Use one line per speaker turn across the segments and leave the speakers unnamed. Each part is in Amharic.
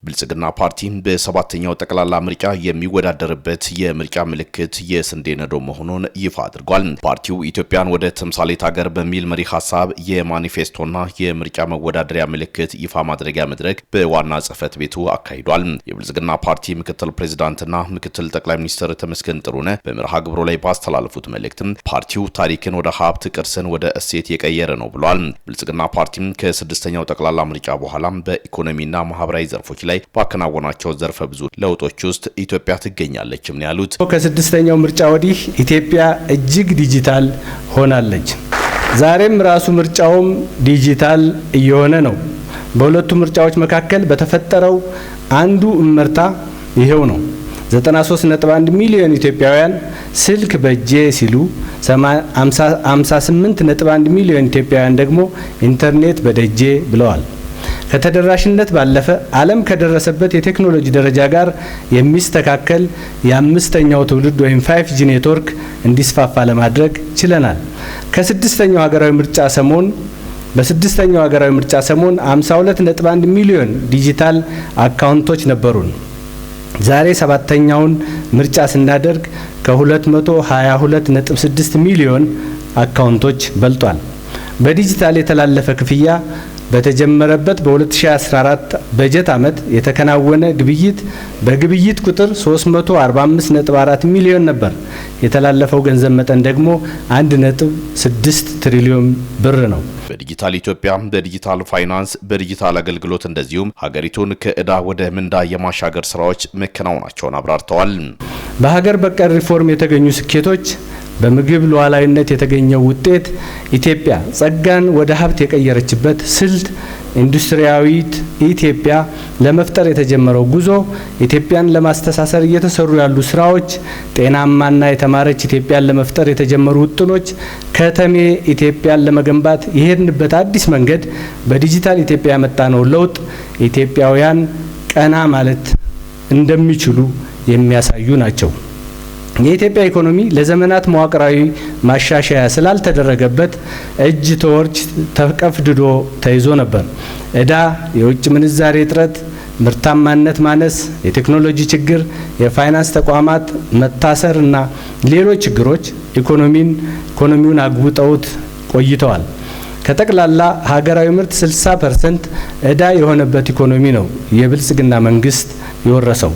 ብልጽግና ፓርቲ በሰባተኛው ጠቅላላ ምርጫ የሚወዳደርበት የምርጫ ምልክት የስንዴ ነዶ መሆኑን ይፋ አድርጓል። ፓርቲው ኢትዮጵያን ወደ ተምሳሌት ሀገር በሚል መሪ ሐሳብ የማኒፌስቶና የምርጫ መወዳደሪያ ምልክት ይፋ ማድረጊያ መድረክ በዋና ጽህፈት ቤቱ አካሂዷል። የብልጽግና ፓርቲ ምክትል ፕሬዝዳንትና ምክትል ጠቅላይ ሚኒስትር ተመስገን ጥሩነህ በመርሃ ግብሩ ላይ ባስተላለፉት መልእክት ፓርቲው ታሪክን ወደ ሀብት፣ ቅርስን ወደ እሴት የቀየረ ነው ብሏል። ብልጽግና ፓርቲ ከስድስተኛው ጠቅላላ ምርጫ በኋላ በኢኮኖሚና ማህበራዊ ዘርፎች ላይ ባከናወናቸው ዘርፈ ብዙ ለውጦች ውስጥ ኢትዮጵያ ትገኛለችም ነው ያሉት።
ከስድስተኛው ምርጫ ወዲህ ኢትዮጵያ እጅግ ዲጂታል ሆናለች። ዛሬም ራሱ ምርጫውም ዲጂታል እየሆነ ነው። በሁለቱ ምርጫዎች መካከል በተፈጠረው አንዱ እመርታ ይሄው ነው። 93.1 ሚሊዮን ኢትዮጵያውያን ስልክ በእጄ ሲሉ 58.1 ሚሊዮን ኢትዮጵያውያን ደግሞ ኢንተርኔት በደጄ ብለዋል። ከተደራሽነት ባለፈ ዓለም ከደረሰበት የቴክኖሎጂ ደረጃ ጋር የሚስተካከል የአምስተኛው ትውልድ ወይም 5G ኔትወርክ እንዲስፋፋ ለማድረግ ችለናል። በስድስተኛው ሀገራዊ ምርጫ ሰሞን 52.1 ሚሊዮን ዲጂታል አካውንቶች ነበሩን። ዛሬ ሰባተኛውን ምርጫ ስናደርግ ከ222.6 ሚሊዮን አካውንቶች በልጧል። በዲጂታል የተላለፈ ክፍያ በተጀመረበት በ2014 በጀት ዓመት የተከናወነ ግብይት በግብይት ቁጥር 345.4 ሚሊዮን ነበር። የተላለፈው ገንዘብ መጠን ደግሞ 1.6 ትሪሊዮን ብር ነው።
በዲጂታል ኢትዮጵያ፣ በዲጂታል ፋይናንስ፣ በዲጂታል አገልግሎት እንደዚሁም ሀገሪቱን ከዕዳ ወደ ምንዳ የማሻገር ስራዎች መከናወናቸውን አብራርተዋል።
በሀገር በቀል ሪፎርም የተገኙ ስኬቶች፣ በምግብ ሉዓላዊነት የተገኘው ውጤት፣ ኢትዮጵያ ጸጋን ወደ ሀብት የቀየረችበት ስልት፣ ኢንዱስትሪያዊት ኢትዮጵያ ለመፍጠር የተጀመረው ጉዞ፣ ኢትዮጵያን ለማስተሳሰር እየተሰሩ ያሉ ስራዎች፣ ጤናማና የተማረች ኢትዮጵያን ለመፍጠር የተጀመሩ ውጥኖች፣ ከተሜ ኢትዮጵያን ለመገንባት የሄድንበት አዲስ መንገድ፣ በዲጂታል ኢትዮጵያ ያመጣነው ለውጥ ኢትዮጵያውያን ቀና ማለት እንደሚችሉ የሚያሳዩ ናቸው። የኢትዮጵያ ኢኮኖሚ ለዘመናት መዋቅራዊ ማሻሻያ ስላልተደረገበት እጅ ተወርች ተቀፍድዶ ተይዞ ነበር። ዕዳ፣ የውጭ ምንዛሬ እጥረት፣ ምርታማነት ማነስ፣ የቴክኖሎጂ ችግር፣ የፋይናንስ ተቋማት መታሰር እና ሌሎች ችግሮች ኢኮኖሚውን አግውጠውት ቆይተዋል። ከጠቅላላ ሀገራዊ ምርት 60% ዕዳ የሆነበት ኢኮኖሚ ነው የብልጽግና መንግስት የወረሰው።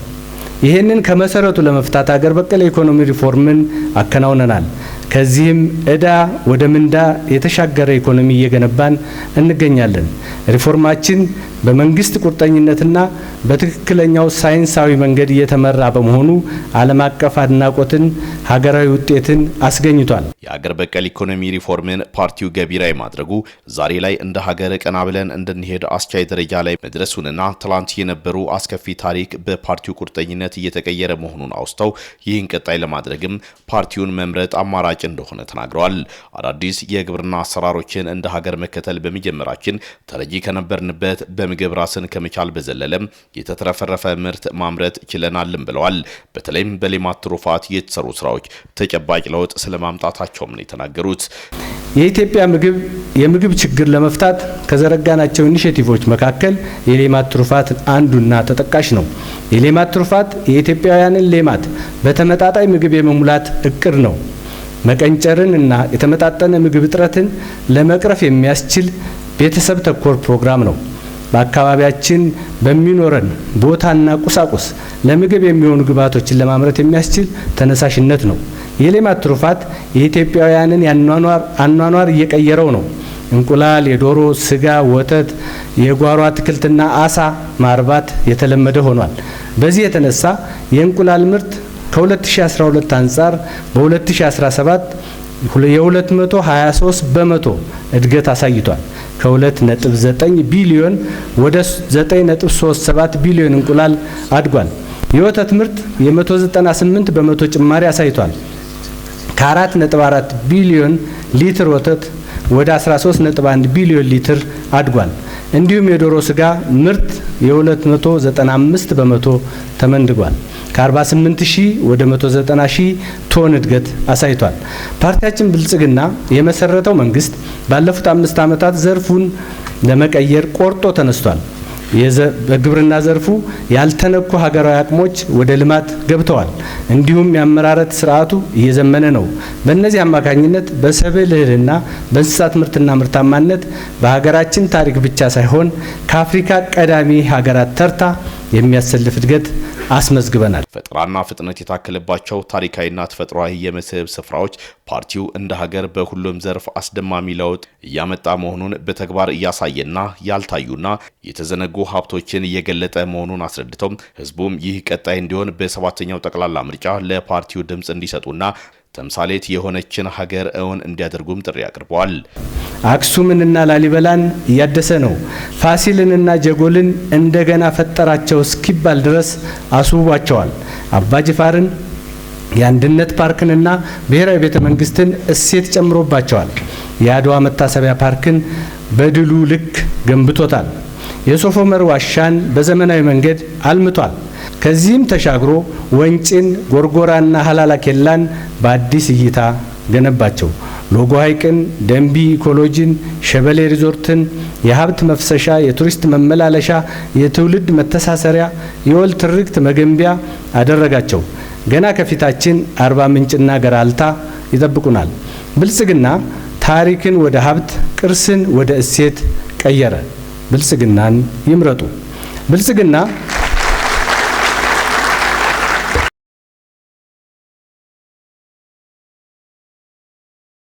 ይህንን ከመሰረቱ ለመፍታት ሀገር በቀል ኢኮኖሚ ሪፎርምን አከናውነናል። ከዚህም ዕዳ ወደ ምንዳ የተሻገረ ኢኮኖሚ እየገነባን እንገኛለን። ሪፎርማችን በመንግስት ቁርጠኝነትና በትክክለኛው ሳይንሳዊ መንገድ እየተመራ በመሆኑ ዓለም አቀፍ አድናቆትን፣ ሀገራዊ ውጤትን አስገኝቷል።
የሀገር በቀል ኢኮኖሚ ሪፎርምን ፓርቲው ገቢራዊ ማድረጉ ዛሬ ላይ እንደ ሀገር ቀና ብለን እንድንሄድ አስቻይ ደረጃ ላይ መድረሱንና ትላንት የነበሩ አስከፊ ታሪክ በፓርቲው ቁርጠኝነት እየተቀየረ መሆኑን አውስተው ይህን ቀጣይ ለማድረግም ፓርቲውን መምረጥ አማራጭ እንደሆነ ተናግረዋል። አዳዲስ የግብርና አሰራሮችን እንደ ሀገር መከተል በመጀመራችን ተረጂ ከነበርንበት በምግብ ራስን ከመቻል በዘለለም የተትረፈረፈ ምርት ማምረት ችለናልም ብለዋል። በተለይም በሌማት ትሩፋት የተሰሩ ስራዎች ተጨባጭ ለውጥ ስለማምጣታቸውም ነው የተናገሩት።
የኢትዮጵያ የምግብ ችግር ለመፍታት ከዘረጋናቸው ኢኒሼቲቮች መካከል የሌማት ትሩፋት አንዱና ተጠቃሽ ነው። የሌማት ትሩፋት የኢትዮጵያውያንን ሌማት በተመጣጣኝ ምግብ የመሙላት እቅድ ነው። መቀንጨርን እና የተመጣጠነ ምግብ እጥረትን ለመቅረፍ የሚያስችል ቤተሰብ ተኮር ፕሮግራም ነው። በአካባቢያችን በሚኖረን ቦታና ቁሳቁስ ለምግብ የሚሆኑ ግብዓቶችን ለማምረት የሚያስችል ተነሳሽነት ነው። የሌማት ትሩፋት የኢትዮጵያውያንን አኗኗር እየቀየረው ነው። እንቁላል፣ የዶሮ ስጋ፣ ወተት፣ የጓሮ አትክልትና አሳ ማርባት የተለመደ ሆኗል። በዚህ የተነሳ የእንቁላል ምርት ከ2012 አንጻር በ2017 የ223 በመቶ እድገት አሳይቷል። ከ2.9 ቢሊዮን ወደ 9.37 ቢሊዮን እንቁላል አድጓል። የወተት ምርት የ198 በመቶ ጭማሪ አሳይቷል። ከ4.4 ቢሊዮን ሊትር ወተት ወደ 13.1 ቢሊዮን ሊትር አድጓል። እንዲሁም የዶሮ ስጋ ምርት የ295 በመቶ ተመንድጓል። ከ48,000 ወደ 190,000 ቶን እድገት አሳይቷል። ፓርቲያችን ብልጽግና የመሰረተው መንግስት ባለፉት 5 ዓመታት ዘርፉን ለመቀየር ቆርጦ ተነስቷል። በግብርና ዘርፉ ያልተነኩ ሀገራዊ አቅሞች ወደ ልማት ገብተዋል። እንዲሁም የአመራረት ስርዓቱ እየዘመነ ነው። በእነዚህ አማካኝነት በሰብል እህልና በእንስሳት ምርትና ምርታማነት በሀገራችን ታሪክ ብቻ ሳይሆን ከአፍሪካ ቀዳሚ ሀገራት ተርታ የሚያሰልፍ እድገት አስመዝግበናል።
ፈጠራና ፍጥነት የታከለባቸው ታሪካዊና ተፈጥሯዊ የመስህብ ስፍራዎች ፓርቲው እንደ ሀገር በሁሉም ዘርፍ አስደማሚ ለውጥ እያመጣ መሆኑን በተግባር እያሳየና ያልታዩና የተዘነጉ ሀብቶችን እየገለጠ መሆኑን አስረድተው ህዝቡም ይህ ቀጣይ እንዲሆን በሰባተኛው ጠቅላላ ምርጫ ለፓርቲው ድምጽ እንዲሰጡና ተምሳሌት የሆነችን ሀገር እውን እንዲያደርጉም ጥሪ አቅርበዋል።
አክሱምንና ላሊበላን እያደሰ ነው። ፋሲልንና ጀጎልን እንደገና ፈጠራቸው እስኪባል ድረስ አስውቧቸዋል። አባጅፋርን፣ የአንድነት ፓርክንና ብሔራዊ ቤተ መንግስትን እሴት ጨምሮባቸዋል። የአድዋ መታሰቢያ ፓርክን በድሉ ልክ ገንብቶታል። የሶፍ ዑመር ዋሻን በዘመናዊ መንገድ አልምቷል። ከዚህም ተሻግሮ ወንጭን፣ ጎርጎራና ሀላላ ኬላን በአዲስ እይታ ገነባቸው። ሎጎ ሐይቅን፣ ደንቢ ኢኮሎጂን፣ ሸበሌ ሪዞርትን የሀብት መፍሰሻ፣ የቱሪስት መመላለሻ፣ የትውልድ መተሳሰሪያ፣ የወል ትርክት መገንቢያ አደረጋቸው። ገና ከፊታችን አርባ ምንጭና ገራልታ ይጠብቁናል። ብልጽግና ታሪክን ወደ ሀብት፣ ቅርስን ወደ እሴት ቀየረ። ብልጽግናን ይምረጡ። ብልጽግና